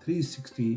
360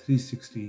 360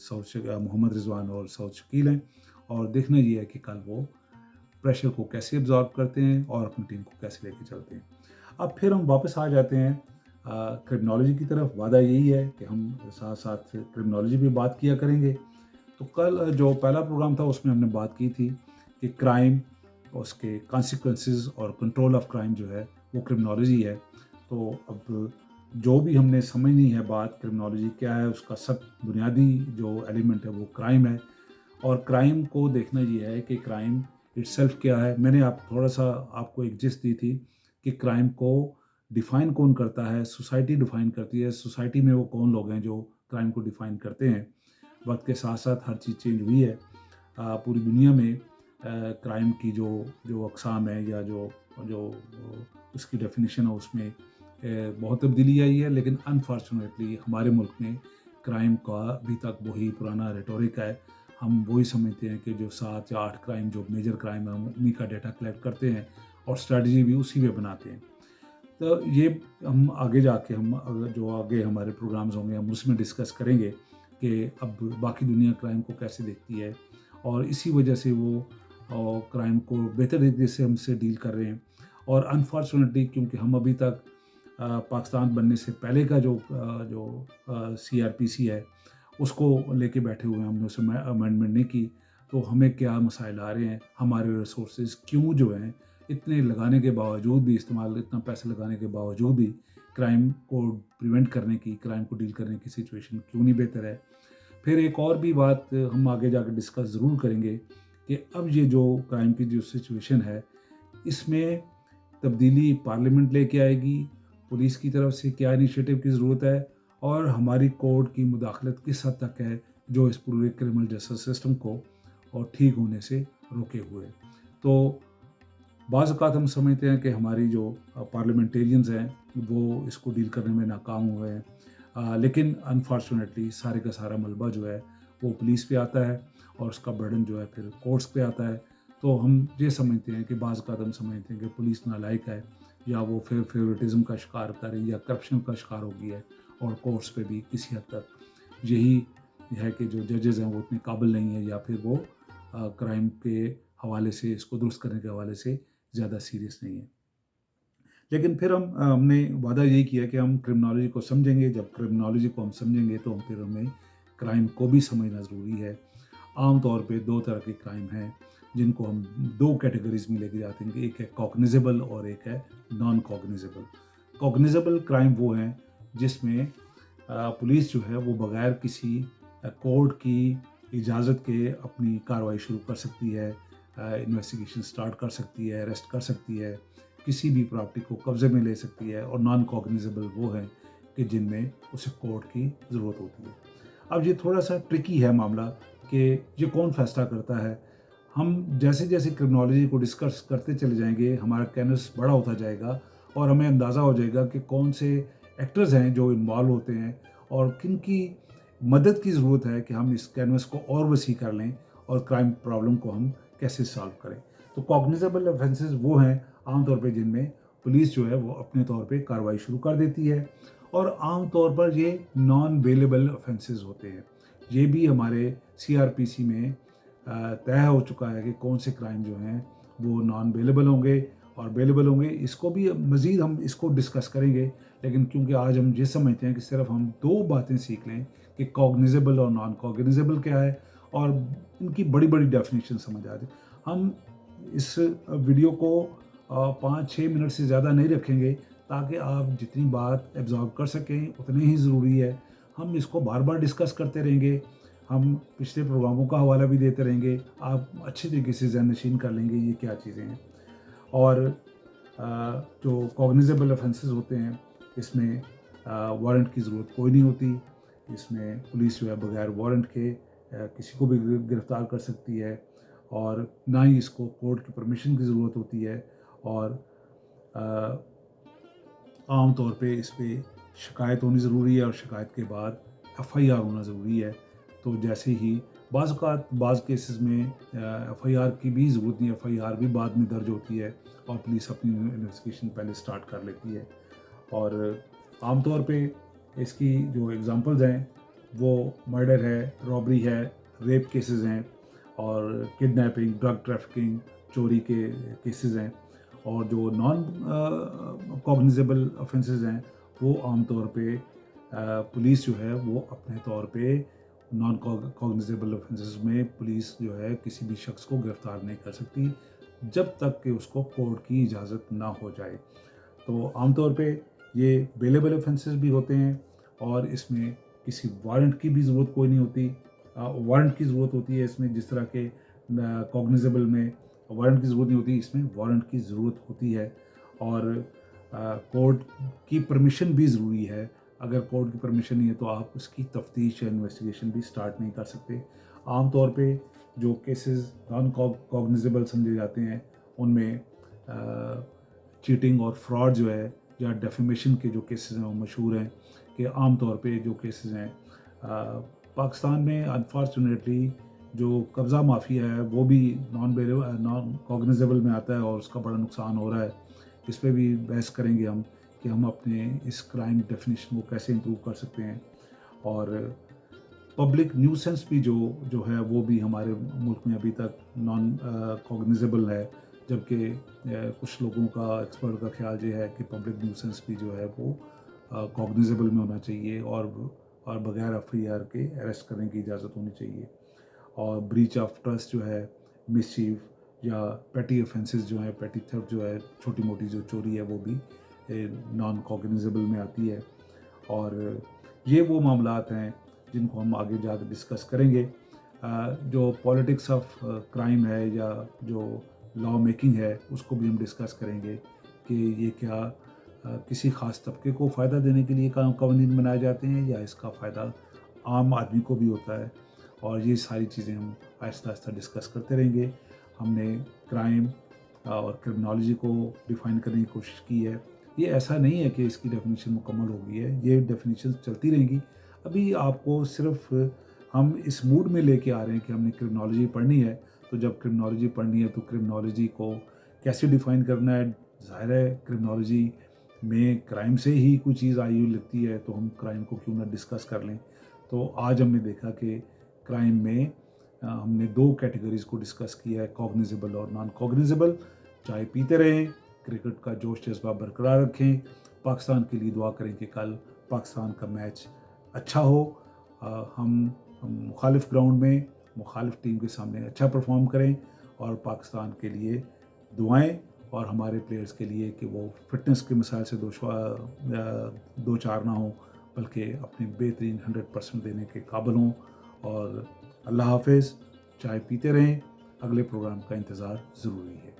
محمد رضوان اور سعود شکیل ہیں، اور دیکھنا یہ ہے کہ کل وہ پریشر کو کیسے ابزارو کرتے ہیں اور اپنی ٹیم کو کیسے لے کے چلتے ہیں۔ اب پھر ہم واپس آ جاتے ہیں کرمنالوجی کی طرف۔ وعدہ یہی ہے کہ ہم ساتھ ساتھ کرمنالوجی بھی بات کیا کریں گے۔ تو کل جو پہلا پروگرام تھا اس میں ہم نے بات کی تھی کہ کرائم، اس کے کانسیکوینسز اور کنٹرول آف کرائم جو ہے وہ کرمنالوجی ہے۔ تو اب جو بھی ہم نے سمجھنی ہے بات کرمنالوجی کیا ہے، اس کا سب بنیادی جو ایلیمنٹ ہے وہ کرائم ہے، اور کرائم کو دیکھنا یہ ہے کہ کرائم اٹ سیلف کیا ہے۔ میں نے تھوڑا سا آپ کو ایک جس دی تھی کہ کرائم کو ڈیفائن کون کرتا ہے، سوسائٹی ڈیفائن کرتی ہے۔ سوسائٹی میں وہ کون لوگ ہیں جو کرائم کو ڈیفائن کرتے ہیں۔ وقت کے ساتھ ساتھ ہر چیز چینج ہوئی ہے۔ پوری دنیا میں کرائم کی جو اقسام ہیں یا جو اس کی ڈیفینیشن ہے اس میں بہت تبدیلی آئی ہے، لیکن انفارچونیٹلی ہمارے ملک میں کرائم کا ابھی تک وہی پرانا ریٹورک ہے۔ ہم وہی سمجھتے ہیں کہ جو 7 یا 8 کرائم جو میجر کرائم ہیں ہم انہیں کا ڈیٹا کلیکٹ کرتے ہیں اور اسٹریٹجی بھی اسی پہ بناتے ہیں۔ تو یہ ہم آگے جا کے جو آگے ہمارے پروگرامز ہوں گے ہم اس میں ڈسکس کریں گے کہ اب باقی دنیا کرائم کو کیسے دیکھتی ہے، اور اسی وجہ سے وہ کرائم کو بہتر طریقے سے ہم سے ڈیل کر رہے ہیں۔ اور انفارچونیٹلی کیونکہ ہم ابھی تک پاکستان بننے سے پہلے کا جو CRPC ہے اس کو لے کے بیٹھے ہوئے ہیں، ہم نے اس میں امینڈمنٹ نہیں کی، تو ہمیں کیا مسائل آ رہے ہیں، ہمارے ریسورسز کیوں جو ہیں اتنے لگانے کے باوجود بھی، اتنا پیسے لگانے کے باوجود بھی کرائم کو پریونٹ کرنے کی، کرائم کو ڈیل کرنے کی سچویشن کیوں نہیں بہتر ہے۔ پھر ایک اور بھی بات ہم آگے جا کے ڈسکس ضرور کریں گے کہ اب یہ جو کرائم کی جو سچویشن ہے اس میں تبدیلی پارلیمنٹ لے کے آئے گی، پولیس کی طرف سے کیا انیشیٹو کی ضرورت ہے، اور ہماری کورٹ کی مداخلت کس حد تک ہے جو اس پورے کرمنل جسٹس سسٹم کو اور ٹھیک ہونے سے روکے ہوئے۔ تو بعض اوقات ہم سمجھتے ہیں کہ ہماری جو پارلیمنٹیرینز ہیں وہ اس کو ڈیل کرنے میں ناکام ہوئے ہیں، لیکن انفارچونیٹلی سارے کا سارا ملبہ جو ہے وہ پولیس پہ آتا ہے اور اس کا برڈن جو ہے پھر کورٹس پہ آتا ہے۔ تو ہم یہ سمجھتے ہیں کہ بعض اوقات ہم سمجھتے ہیں کہ پولیس نالائق ہے، یا وہ فیورٹزم کا شکار کر رہی ہے، یا کرپشن کا شکار ہو گئی ہے، اور کورٹس پہ بھی کسی حد تک یہی ہے کہ جو ججز ہیں وہ اتنے قابل نہیں ہیں، یا پھر وہ کرائم کے حوالے سے، اس کو درست کرنے کے حوالے سے زیادہ سیریس نہیں ہے۔ لیکن پھر ہم نے وعدہ یہی کیا کہ ہم کرمنالوجی کو سمجھیں گے۔ جب کرمنالوجی کو ہم سمجھیں گے تو پھر ہمیں کرائم کو بھی سمجھنا ضروری ہے۔ عام طور پہ 2 طرح کے کرائم ہیں جن کو ہم 2 کیٹیگریز میں لے کے جاتے ہیں، کہ ایک ہے کوگنیزیبل اور ایک ہے نان کوگنیزیبل۔ کوگنیزیبل کرائم وہ ہیں جس میں پولیس جو ہے وہ بغیر کسی کورٹ کی اجازت کے اپنی کارروائی شروع کر سکتی ہے، انویسٹیگیشن سٹارٹ کر سکتی ہے، اریسٹ کر سکتی ہے، کسی بھی پراپرٹی کو قبضے میں لے سکتی ہے۔ اور نان کوگنیزیبل وہ ہیں کہ جن میں اسے کورٹ کی ضرورت ہوتی ہے۔ اب یہ تھوڑا سا ٹرکی ہے معاملہ کہ یہ کون فیصلہ کرتا ہے۔ ہم جیسے جیسے کرمنالوجی کو ڈسکس کرتے چلے جائیں گے ہمارا کینوس بڑا ہوتا جائے گا، اور ہمیں اندازہ ہو جائے گا کہ کون سے ایکٹرز ہیں جو انوالو ہوتے ہیں اور کن کی مدد کی ضرورت ہے کہ ہم اس کینوس کو اور وسیع کر لیں اور کرائم پرابلم کو ہم کیسے سالو کریں۔ تو کوگنیزیبل آفینسز وہ ہیں عام طور پہ جن میں پولیس جو ہے وہ اپنے طور پہ کارروائی شروع کر دیتی ہے، اور عام طور پر یہ نان بیلیبل آفینسز ہوتے ہیں۔ یہ بھی ہمارے CRPC میں طے ہو چکا ہے کہ کون سے کرائم جو ہیں وہ نان بیلیبل ہوں گے اور بیلیبل ہوں گے۔ اس کو بھی مزید ہم اس کو ڈسکس کریں گے، لیکن کیونکہ آج ہم یہ سمجھتے ہیں کہ صرف ہم 2 باتیں سیکھ لیں کہ کوگنیزیبل اور نان کوگنیزیبل کیا ہے، اور ان کی بڑی بڑی ڈیفینیشن سمجھ آ جائے۔ ہم اس ویڈیو کو 5-6 منٹ سے زیادہ نہیں رکھیں گے تاکہ آپ جتنی بات ایبزارب کر سکیں اتنے ہی ضروری ہے۔ ہم اس کو بار بار ڈسکس کرتے رہیں گے، ہم پچھلے پروگراموں کا حوالہ بھی دیتے رہیں گے، آپ اچھی طریقے سے ذہن نشین کر لیں گے یہ کیا چیزیں ہیں۔ اور جو کوگنیزیبل آفینسز ہوتے ہیں اس میں وارنٹ کی ضرورت کوئی نہیں ہوتی، اس میں پولیس جو ہے بغیر وارنٹ کے کسی کو بھی گرفتار کر سکتی ہے، اور نہ ہی اس کو کورٹ کی پرمیشن کی ضرورت ہوتی ہے، اور عام طور پہ اس پہ شکایت ہونی ضروری ہے، اور شکایت کے بعد FIR ہونا ضروری ہے۔ تو جیسے ہی بعض اوقات بعض کیسز میں FIR کی بھی ضرورت نہیں، FIR بھی بعد میں درج ہوتی ہے اور پولیس اپنی انویسٹیگیشن پہلے سٹارٹ کر لیتی ہے۔ اور عام طور پہ اس کی جو ایگزامپلز ہیں وہ مرڈر ہے, رابری ہے, ریپ کیسز ہیں, اور کڈنیپنگ, ڈرگ ٹریفکنگ, چوری کے کیسز ہیں. اور جو نان کوگنیزیبل آفینسز ہیں وہ عام طور پہ پولیس جو ہے وہ اپنے طور پہ نان کوگنیزیبل آفینسز میں پولیس جو ہے کسی بھی شخص کو گرفتار نہیں کر سکتی جب تک کہ اس کو کورٹ کی اجازت نہ ہو جائے. تو عام طور پہ یہ بیلیبل آفینسز بھی ہوتے ہیں اور اس میں کسی وارنٹ کی بھی ضرورت کوئی نہیں ہوتی. وارنٹ کی ضرورت ہوتی ہے اس میں, جس طرح کہ کوگنیزیبل میں وارنٹ کی ضرورت نہیں ہوتی, اس میں وارنٹ کی ضرورت ہوتی ہے. اور کورٹ کی پرمیشن بھی ضروری ہے. اگر کورٹ کی پرمیشن نہیں ہے تو آپ اس کی تفتیش یا انویسٹیگیشن بھی سٹارٹ نہیں کر سکتے. عام طور پہ جو کیسز نان کوگنیزیبل سمجھے جاتے ہیں ان میں چیٹنگ اور فراڈ جو ہے یا ڈیفیمیشن کے جو کیسز ہیں وہ مشہور ہیں. کہ عام طور پہ جو کیسز ہیں پاکستان میں انفارچونیٹلی جو قبضہ مافیا ہے وہ بھی نان کوگنیزیبل میں آتا ہے اور اس کا بڑا نقصان ہو رہا ہے. اس پہ بھی بحث کریں گے ہم کہ ہم اپنے اس کرائم ڈیفینیشن کو کیسے امپروو کر سکتے ہیں. اور پبلک نیوسنس بھی جو ہے وہ بھی ہمارے ملک میں ابھی تک نان کوگنیزیبل ہے, جبکہ کچھ لوگوں کا, ایکسپرٹ کا خیال یہ ہے کہ پبلک نیوسنس بھی جو ہے وہ کوگنیزیبل میں ہونا چاہیے اور بغیر ایف آئی آر کے اریسٹ کرنے کی اجازت ہونی چاہیے. اور بریچ آف ٹرسٹ جو ہے, مس چیف یا پیٹی آفینسز جو ہیں, پیٹی تھیفٹ جو ہے, چھوٹی موٹی جو چوری ہے وہ بھی نان کوگنیزیبل میں آتی ہے. اور یہ وہ معاملات ہیں جن کو ہم آگے جا کے ڈسکس کریں گے. جو پولیٹکس آف کرائم ہے یا جو لا میکنگ ہے اس کو بھی ہم ڈسکس کریں گے کہ یہ کیا کسی خاص طبقے کو فائدہ دینے کے لیے قوانین بنائے جاتے ہیں یا اس کا فائدہ عام آدمی کو بھی ہوتا ہے. اور یہ ساری چیزیں ہم آہستہ آہستہ ڈسکس کرتے رہیں گے. ہم نے کرائم اور کرمنالوجی کو ڈیفائن کرنے کی کوشش کی ہے. یہ ایسا نہیں ہے کہ اس کی ڈیفینیشن مکمل ہو گئی ہے, یہ ڈیفینیشن چلتی رہیں گی. ابھی آپ کو صرف ہم اس موڈ میں لے کے آ رہے ہیں کہ ہم نے کرمنالوجی پڑھنی ہے, تو جب کرمنالوجی پڑھنی ہے تو کرمنالوجی کو کیسے ڈیفائن کرنا ہے. ظاہر ہے کرمنالوجی میں کرائم سے ہی کوئی چیز آئی ہوئی لگتی ہے تو ہم کرائم کو کیوں نہ ڈسکس کر لیں. تو آج ہم نے دیکھا کہ کرائم میں ہم نے 2 کیٹیگریز کو ڈسکس کیا ہے, کوگنیزیبل اور نان کوگنیزیبل. چائے پیتے رہیں, کرکٹ کا جوش جذبہ برقرار رکھیں. پاکستان کے لیے دعا کریں کہ کل پاکستان کا میچ اچھا ہو, ہم مخالف گراؤنڈ میں مخالف ٹیم کے سامنے اچھا پرفارم کریں, اور پاکستان کے لیے دعائیں اور ہمارے پلیئرز کے لیے کہ وہ فٹنس کے مسائل سے دو چار نہ ہوں بلکہ اپنے بہترین 100% دینے کے قابل ہوں. اور اللہ حافظ. چائے پیتے رہیں, اگلے پروگرام کا انتظار ضروری ہے.